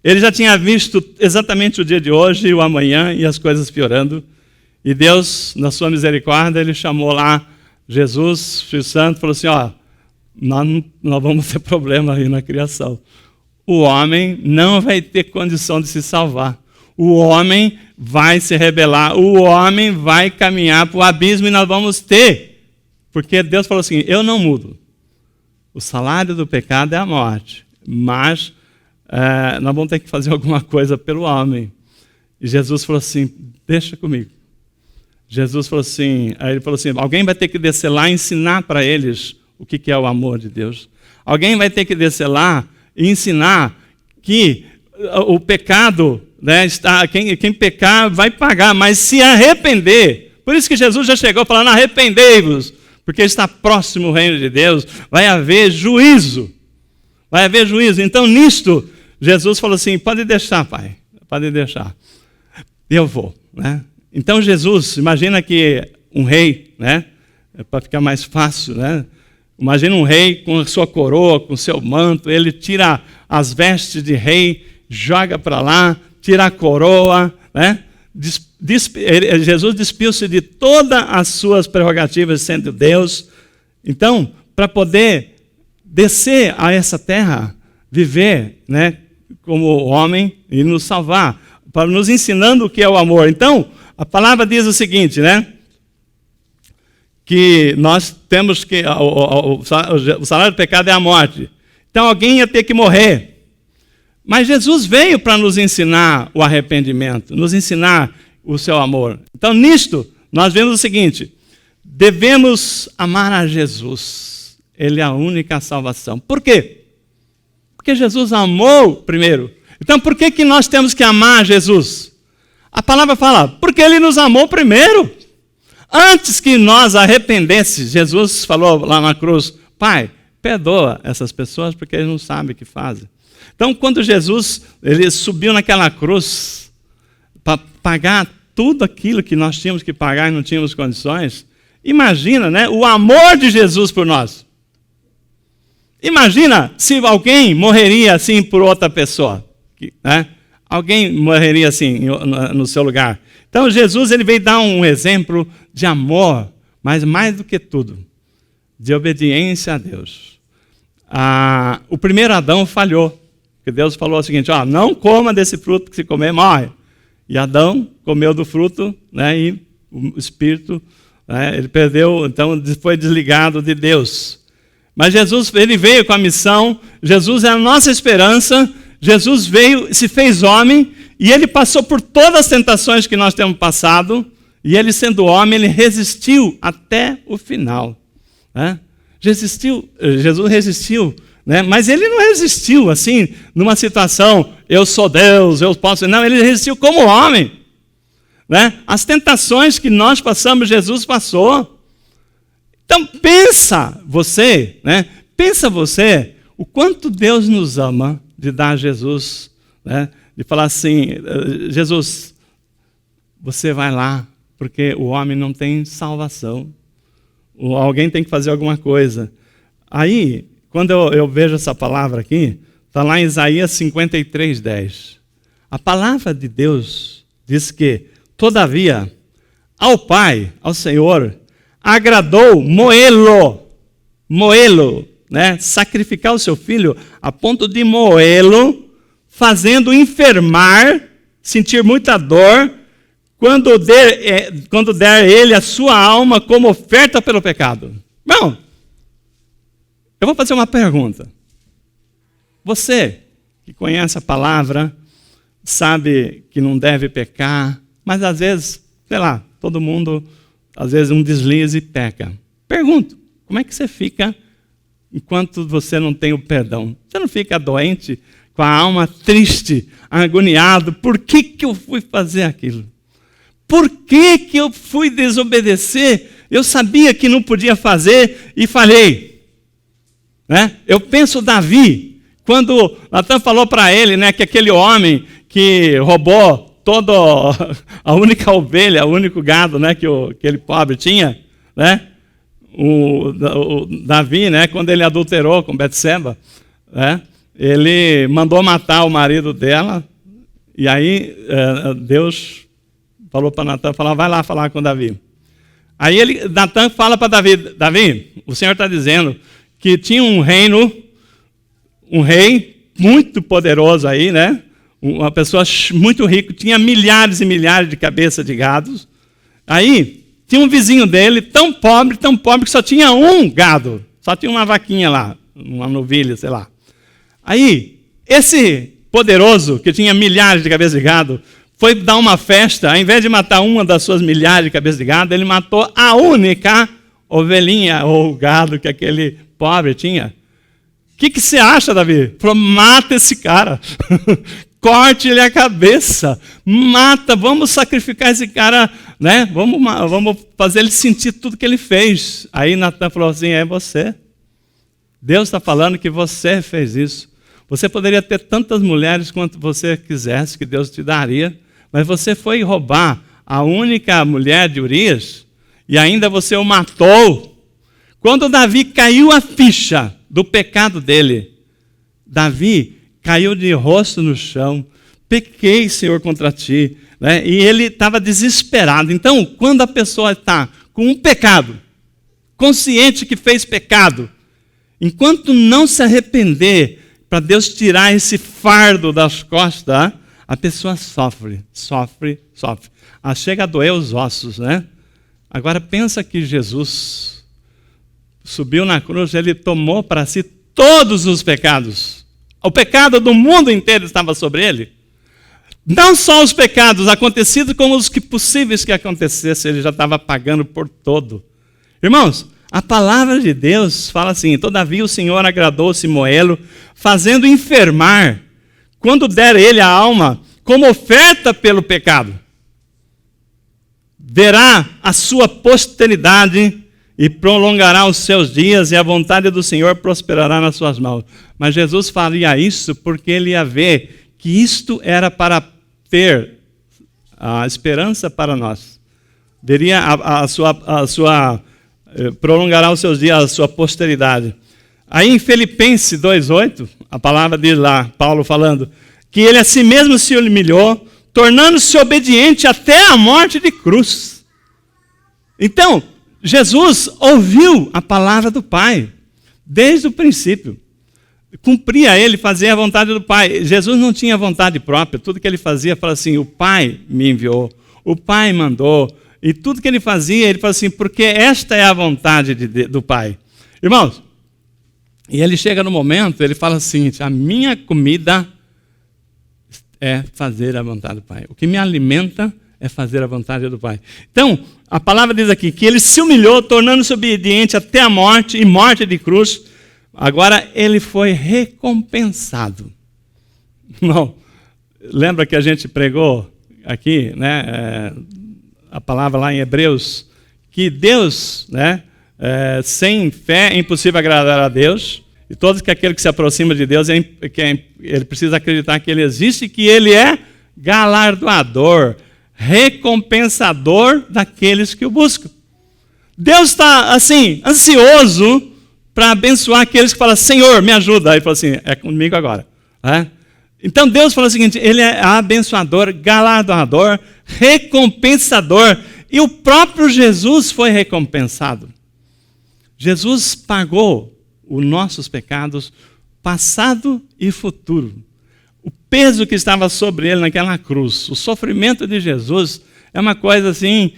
ele já tinha visto exatamente o dia de hoje e o amanhã e as coisas piorando. E Deus, na sua misericórdia, ele chamou lá Jesus, Filho Santo, falou assim, ó, nós vamos ter problema aí na criação. O homem não vai ter condição de se salvar. O homem vai se rebelar. O homem vai caminhar para o abismo e nós vamos ter. Porque Deus falou assim, eu não mudo. O salário do pecado é a morte. Mas nós vamos ter que fazer alguma coisa pelo homem. E Jesus falou assim, deixa comigo. Jesus falou assim, aí ele falou assim, alguém vai ter que descer lá e ensinar para eles o que é o amor de Deus. Alguém vai ter que descer lá e ensinar que o pecado, né, quem pecar vai pagar, mas se arrepender. Por isso que Jesus já chegou falando, arrependei-vos, porque está próximo o reino de Deus, vai haver juízo. Vai haver juízo. Então, nisto, Jesus falou assim, pode deixar, Pai, pode deixar. Eu vou, né? Então, Jesus, imagina que um rei, né, para ficar mais fácil, né? Imagina um rei com a sua coroa, com o seu manto, ele tira as vestes de rei, joga para lá, tira a coroa, né? Jesus despiu-se de todas as suas prerrogativas sendo Deus. Então, para poder descer a essa terra, viver, né, como homem e nos salvar, para nos ensinando o que é o amor. Então, a palavra diz o seguinte, né? Que nós temos que... O salário do pecado é a morte. Então alguém ia ter que morrer. Mas Jesus veio para nos ensinar o arrependimento, nos ensinar o seu amor. Então nisto, nós vemos o seguinte, devemos amar a Jesus. Ele é a única salvação. Por quê? Porque Jesus amou primeiro. Então por que nós temos que amar Jesus? A palavra fala, porque ele nos amou primeiro. Antes que nós arrependêssemos, Jesus falou lá na cruz, Pai, perdoa essas pessoas porque eles não sabem o que fazem. Então, quando Jesus ele subiu naquela cruz, para pagar tudo aquilo que nós tínhamos que pagar e não tínhamos condições. Imagina, né, o amor de Jesus por nós. Imagina se alguém morreria assim por outra pessoa, né? Alguém morreria assim no seu lugar. Então Jesus ele veio dar um exemplo de amor, mas mais do que tudo, de obediência a Deus. O primeiro Adão falhou, porque Deus falou o seguinte: não coma desse fruto, que se comer morre. E Adão comeu do fruto, né, e o espírito, né, ele perdeu, então foi desligado de Deus. Mas Jesus ele veio com a missão, Jesus é a nossa esperança. Jesus veio, se fez homem, e ele passou por todas as tentações que nós temos passado, e ele sendo homem, ele resistiu até o final. Né? Jesus resistiu, né? Mas ele não resistiu assim, numa situação, eu sou Deus, eu posso... Não, ele resistiu como homem. Né? As tentações que nós passamos, Jesus passou. Então pensa você, né? Pensa você, o quanto Deus nos ama, de dar Jesus, né? De falar assim: Jesus, você vai lá, porque o homem não tem salvação. Alguém tem que fazer alguma coisa. Aí, quando eu vejo essa palavra aqui, está lá em Isaías 53:10. A palavra de Deus diz que, todavia, ao Pai, ao Senhor, agradou moê-lo, né? Sacrificar o seu filho a ponto de moê-lo, fazendo enfermar, sentir muita dor, quando der ele a sua alma como oferta pelo pecado. Bom, eu vou fazer uma pergunta. Você que conhece a palavra, sabe que não deve pecar, mas às vezes, sei lá, todo mundo, às vezes um deslize e peca. Pergunto, como é que você fica enquanto você não tem o perdão? Você não fica doente, com a alma triste, agoniado? Por que eu fui fazer aquilo? Por que eu fui desobedecer? Eu sabia que não podia fazer e falhei. Né? Eu penso Davi, quando Natan falou para ele, né, que aquele homem que roubou toda a única ovelha, o único gado, né, que aquele pobre tinha, né? O Davi, né, quando ele adulterou com Betseba, né, ele mandou matar o marido dela, e aí Deus falou para Natan, vai lá falar com Davi. Aí Natan fala para Davi: Davi, o Senhor está dizendo que tinha um rei muito poderoso aí, né, uma pessoa muito rica, tinha milhares e milhares de cabeças de gados. Aí tinha um vizinho dele, tão pobre, que só tinha um gado. Só tinha uma vaquinha lá, uma novilha, sei lá. Aí, esse poderoso, que tinha milhares de cabeças de gado, foi dar uma festa. Ao invés de matar uma das suas milhares de cabeças de gado, ele matou a única ovelhinha ou gado que aquele pobre tinha. O que você acha, Davi? Falou: mata esse cara. Corte-lhe a cabeça, mata, vamos sacrificar esse cara, né? Vamos fazer ele sentir tudo que ele fez. Aí Natan falou assim: é você. Deus está falando que você fez isso. Você poderia ter tantas mulheres quanto você quisesse, que Deus te daria, mas você foi roubar a única mulher de Urias e ainda você o matou. Quando Davi caiu a ficha do pecado dele, Davi caiu de rosto no chão: pequei, Senhor, contra ti. Né? E ele estava desesperado. Então, quando a pessoa está com um pecado, consciente que fez pecado, enquanto não se arrepender, para Deus tirar esse fardo das costas, a pessoa sofre. Chega a doer os ossos, né? Agora pensa que Jesus subiu na cruz, ele tomou para si todos os pecados. O pecado do mundo inteiro estava sobre ele. Não só os pecados acontecidos, como os que possíveis que acontecessem, ele já estava pagando por todo. Irmãos, a palavra de Deus fala assim: todavia o Senhor agradou-se moê-lo, fazendo enfermar, quando der ele a alma, como oferta pelo pecado. Verá a sua posteridade e prolongará os seus dias, e a vontade do Senhor prosperará nas suas mãos. Mas Jesus faria isso porque ele ia ver que isto era para ter a esperança para nós. Veria prolongará os seus dias, a sua posteridade. Aí em Filipenses 2:8, a palavra diz lá, Paulo falando, que ele a si mesmo se humilhou, tornando-se obediente até a morte de cruz. Então, Jesus ouviu a palavra do Pai, desde o princípio. Cumpria ele fazer a vontade do Pai. Jesus não tinha vontade própria, tudo que ele fazia, falava assim, o Pai me enviou, o Pai mandou, e tudo que ele fazia, ele falava assim, porque esta é a vontade do Pai. Irmãos, e ele chega no momento, ele fala assim, a minha comida é fazer a vontade do Pai. O que me alimenta é fazer a vontade do Pai. Então, a palavra diz aqui que ele se humilhou, tornando-se obediente até a morte, e morte de cruz. Agora, ele foi recompensado. Não, lembra que a gente pregou aqui, né, a palavra lá em Hebreus, que Deus, né, sem fé é impossível agradar a Deus, e todos que aquele que se aproxima de Deus, ele precisa acreditar que ele existe e que ele é galardoador, recompensador daqueles que o buscam. Deus está, assim, ansioso para abençoar aqueles que falam, Senhor, me ajuda. Aí ele fala assim, é comigo agora. Então Deus fala o seguinte, ele é abençoador, galardoador, recompensador, e o próprio Jesus foi recompensado. Jesus pagou os nossos pecados, passado e futuro. O peso que estava sobre ele naquela cruz, o sofrimento de Jesus, é uma coisa assim,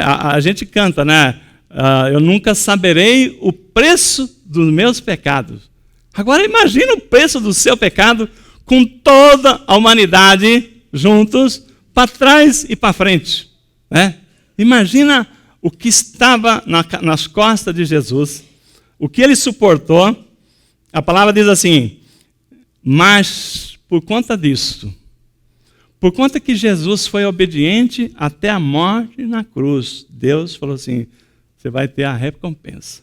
a gente canta, né? Eu nunca saberei o preço dos meus pecados. Agora imagina o preço do seu pecado com toda a humanidade juntos, para trás e para frente. Né? Imagina o que estava nas costas de Jesus, o que ele suportou. A palavra diz assim, mas por conta disso, por conta que Jesus foi obediente até a morte na cruz, Deus falou assim, você vai ter a recompensa.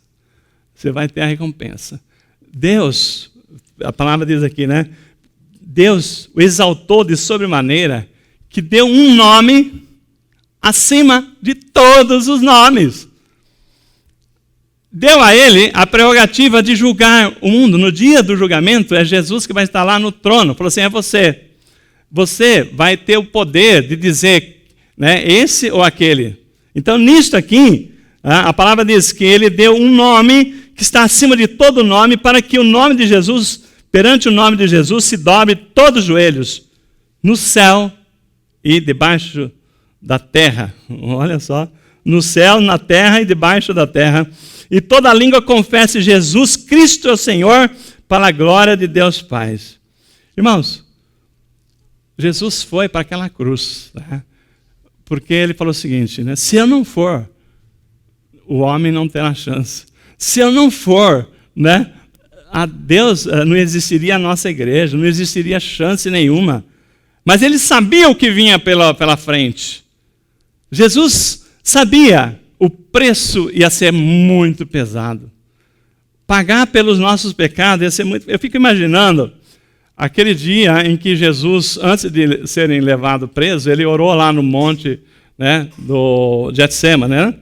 Você vai ter a recompensa. Deus, a palavra diz aqui, né? Deus o exaltou de sobremaneira que deu um nome acima de todos os nomes. Deu a ele a prerrogativa de julgar o mundo. No dia do julgamento, é Jesus que vai estar lá no trono. Falou assim, é você. Você vai ter o poder de dizer, né, esse ou aquele. Então, nisto aqui, a palavra diz que ele deu um nome que está acima de todo nome, para que o nome de Jesus, perante o nome de Jesus, se dobre todos os joelhos, no céu e debaixo da terra. Olha só, no céu, na terra e debaixo da terra. E toda língua confesse Jesus Cristo é o Senhor, para a glória de Deus Pai. Irmãos, Jesus foi para aquela cruz, né? Porque ele falou o seguinte, né? Se eu não for, o homem não terá chance. Se eu não for, né, a Deus, não existiria a nossa igreja, não existiria chance nenhuma. Mas ele sabia o que vinha pela frente. Jesus sabia o preço ia ser muito pesado. Pagar pelos nossos pecados ia ser muito... Eu fico imaginando aquele dia em que Jesus, antes de serem levado preso, ele orou lá no monte, né, do Getsemane, né?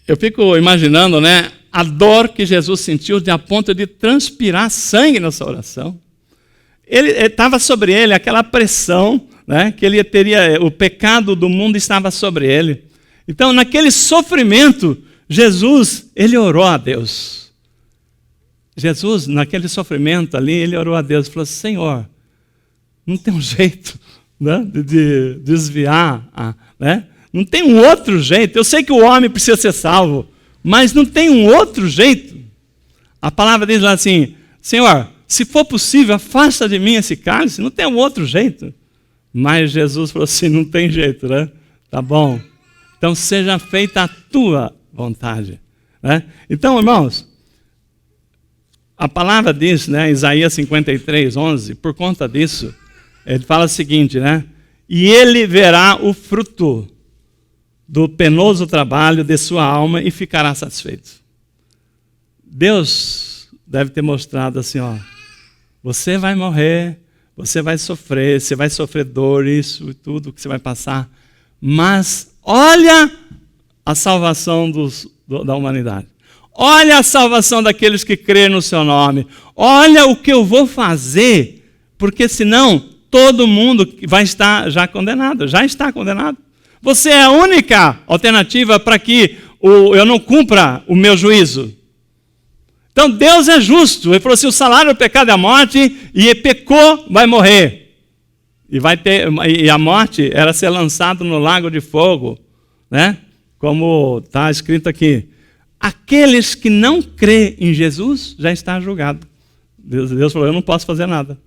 Eu fico imaginando, né, a dor que Jesus sentiu a ponto de transpirar sangue nessa oração. Ele estava sobre ele aquela pressão, né, que ele teria, o pecado do mundo estava sobre ele. Então, naquele sofrimento, Jesus, ele orou a Deus. Jesus, naquele sofrimento ali, ele orou a Deus e falou, Senhor, não tem um jeito, né, de desviar, né? Não tem um outro jeito. Eu sei que o homem precisa ser salvo, mas não tem um outro jeito. A palavra diz lá assim, Senhor, se for possível, afasta de mim esse cálice, não tem um outro jeito. Mas Jesus falou assim, não tem jeito, né? Tá bom. Então seja feita a tua vontade. Né? Então, irmãos, a palavra diz, né, Isaías 53:11, por conta disso, ele fala o seguinte, né? E ele verá o fruto do penoso trabalho de sua alma e ficará satisfeito. Deus deve ter mostrado assim, ó, você vai morrer, você vai sofrer dor, isso e tudo que você vai passar. Mas olha a salvação da humanidade. Olha a salvação daqueles que creem no seu nome. Olha o que eu vou fazer, porque senão todo mundo vai estar já condenado. Já está condenado. Você é a única alternativa para que eu não cumpra o meu juízo. Então Deus é justo. Ele falou assim, o salário do pecado é a morte, e pecou, vai morrer. E a morte era ser lançado no lago de fogo, né? Como está escrito aqui. Aqueles que não crêem em Jesus já estão julgados. Deus falou, eu não posso fazer nada.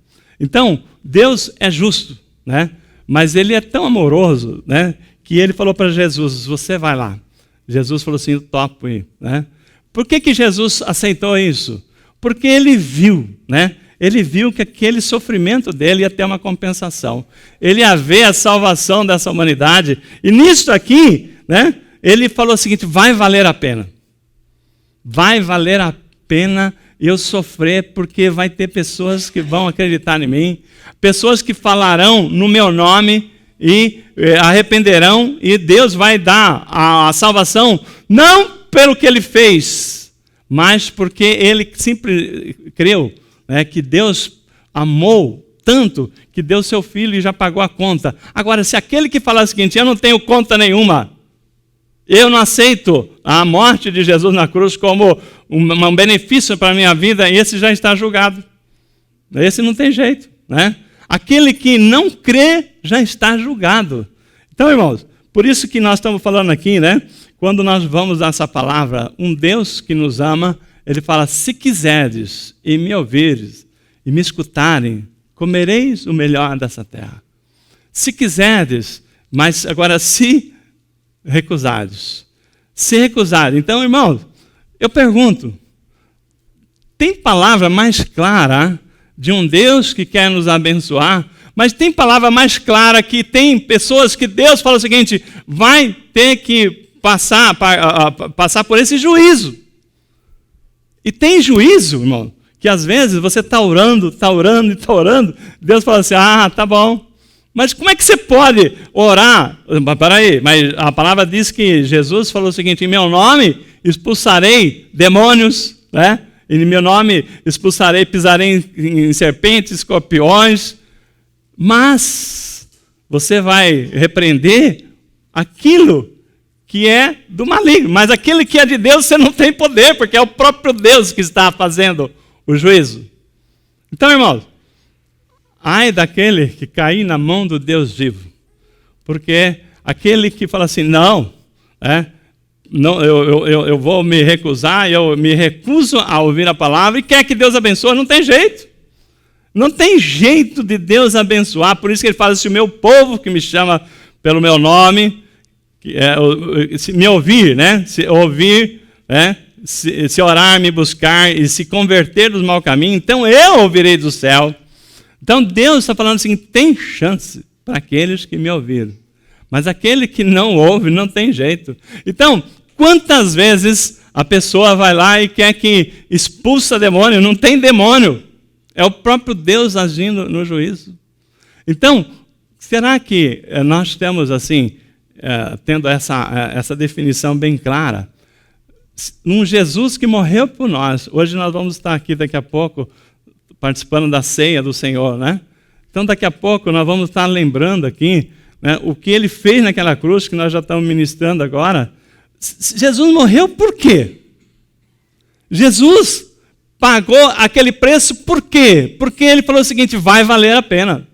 Então, Deus é justo, né? Mas Ele é tão amoroso, né? Que Ele falou para Jesus, você vai lá. Jesus falou assim, eu topo ir, né? Por que Jesus aceitou isso? Porque Ele viu, né? Ele viu que aquele sofrimento dele ia ter uma compensação. Ele ia ver a salvação dessa humanidade. E nisso aqui, né? Ele falou o seguinte, vai valer a pena. Vai valer a pena eu sofrer, porque vai ter pessoas que vão acreditar em mim, pessoas que falarão no meu nome e arrependerão, e Deus vai dar a salvação, não pelo que ele fez, mas porque ele sempre creu, né, que Deus amou tanto que deu seu filho e já pagou a conta. Agora, se aquele que fala o seguinte, eu não tenho conta nenhuma, eu não aceito a morte de Jesus na cruz como um benefício para a minha vida, esse já está julgado. Esse não tem jeito, né? Aquele que não crê já está julgado. Então, irmãos, por isso que nós estamos falando aqui, né? Quando nós vamos a essa palavra, um Deus que nos ama, Ele fala, se quiseres e me ouvires e me escutarem, comereis o melhor dessa terra. Se quiseres, mas agora se recusados. Se recusar. Então, irmãos, eu pergunto, tem palavra mais clara de um Deus que quer nos abençoar, mas tem palavra mais clara que tem pessoas que Deus fala o seguinte, vai ter que passar por esse juízo. E tem juízo, irmão, que às vezes você está orando, Deus fala assim, tá bom. Mas como é que você pode orar? Peraí, mas a palavra diz que Jesus falou o seguinte, em meu nome expulsarei demônios, né? Em meu nome expulsarei, pisarei em serpentes, escorpiões, mas você vai repreender aquilo que é do maligno, mas aquele que é de Deus você não tem poder, porque é o próprio Deus que está fazendo o juízo. Então, irmãos, ai daquele que cair na mão do Deus vivo, porque aquele que fala assim, não, eu vou me recusar, eu me recuso a ouvir a palavra e quer que Deus abençoe, não tem jeito. Não tem jeito de Deus abençoar, por isso que ele fala, se o meu povo que me chama pelo meu nome, se me ouvir, né? Se ouvir, né? Se orar, me buscar e se converter dos maus caminhos, então eu ouvirei do céu. Então Deus está falando assim, tem chance para aqueles que me ouviram. Mas aquele que não ouve, não tem jeito. Então, quantas vezes a pessoa vai lá e quer que expulsa demônio? Não tem demônio. É o próprio Deus agindo no juízo. Então, será que nós temos assim, tendo essa definição bem clara? Um Jesus que morreu por nós. Hoje nós vamos estar aqui daqui a pouco, participando da ceia do Senhor, né? Então, daqui a pouco, nós vamos estar lembrando aqui, né, o que Ele fez naquela cruz, que nós já estamos ministrando agora. Jesus morreu por quê? Jesus pagou aquele preço por quê? Porque Ele falou o seguinte, vai valer a pena.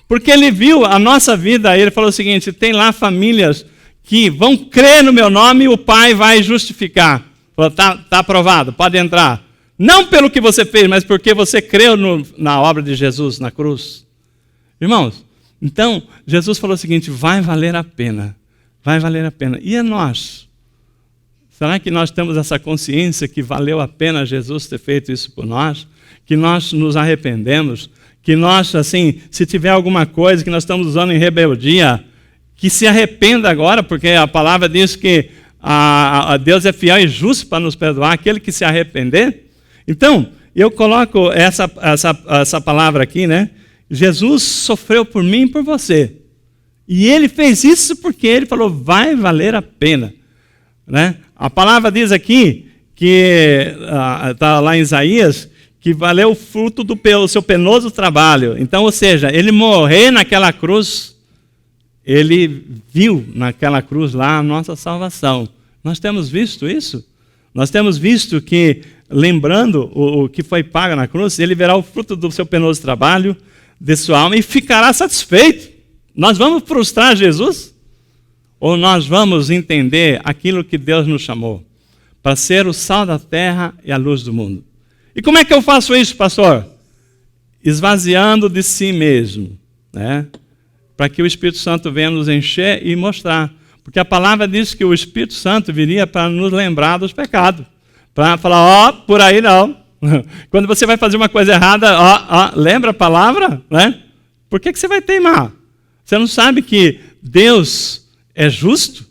Porque Ele viu a nossa vida, Ele falou o seguinte, tem lá famílias que vão crer no meu nome e o Pai vai justificar. Falou, tá aprovado, pode entrar. Não pelo que você fez, mas porque você creu na obra de Jesus na cruz. Irmãos, então, Jesus falou o seguinte, vai valer a pena. Vai valer a pena. E a nós? Será que nós temos essa consciência que valeu a pena Jesus ter feito isso por nós? Que nós nos arrependemos? Que nós, assim, se tiver alguma coisa que nós estamos usando em rebeldia, que se arrependa agora, porque a palavra diz que a Deus é fiel e justo para nos perdoar aquele que se arrepender? Então, eu coloco essa palavra aqui, né? Jesus sofreu por mim e por você. E ele fez isso porque ele falou, vai valer a pena. Né? A palavra diz aqui, que está lá em Isaías, que valeu o fruto do seu penoso trabalho. Então, ou seja, ele morrer naquela cruz, ele viu naquela cruz lá a nossa salvação. Nós temos visto isso? Nós temos visto que, lembrando o que foi pago na cruz, ele verá o fruto do seu penoso trabalho, de sua alma, e ficará satisfeito. Nós vamos frustrar Jesus? Ou nós vamos entender aquilo que Deus nos chamou? Para ser o sal da terra e a luz do mundo. E como é que eu faço isso, pastor? Esvaziando de si mesmo, né? Para que o Espírito Santo venha nos encher e mostrar. Porque a palavra diz que o Espírito Santo viria para nos lembrar dos pecados. Para falar, por aí não. Quando você vai fazer uma coisa errada, lembra a palavra? Né? Por que você vai teimar? Você não sabe que Deus é justo?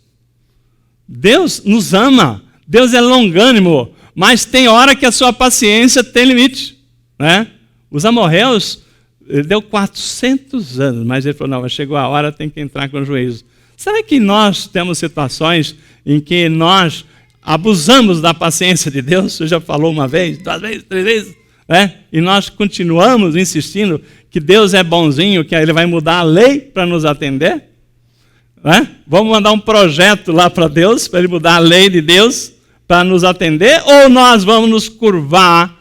Deus nos ama. Deus é longânimo. Mas tem hora que a sua paciência tem limite. Né? Os amorreus, ele deu 400 anos, mas ele falou, não, chegou a hora, tem que entrar com juízo. Será que nós temos situações em que nós abusamos da paciência de Deus? Você já falou uma vez, 2 vezes, 3 vezes, né? E nós continuamos insistindo que Deus é bonzinho, que Ele vai mudar a lei para nos atender? Né? Vamos mandar um projeto lá para Deus, para Ele mudar a lei de Deus para nos atender? Ou nós vamos nos curvar,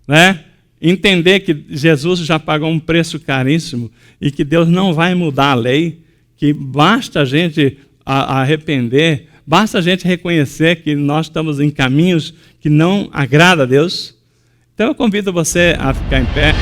né? Entender que Jesus já pagou um preço caríssimo e que Deus não vai mudar a lei, que basta a gente arrepender, basta a gente reconhecer que nós estamos em caminhos que não agradam a Deus. Então eu convido você a ficar em pé.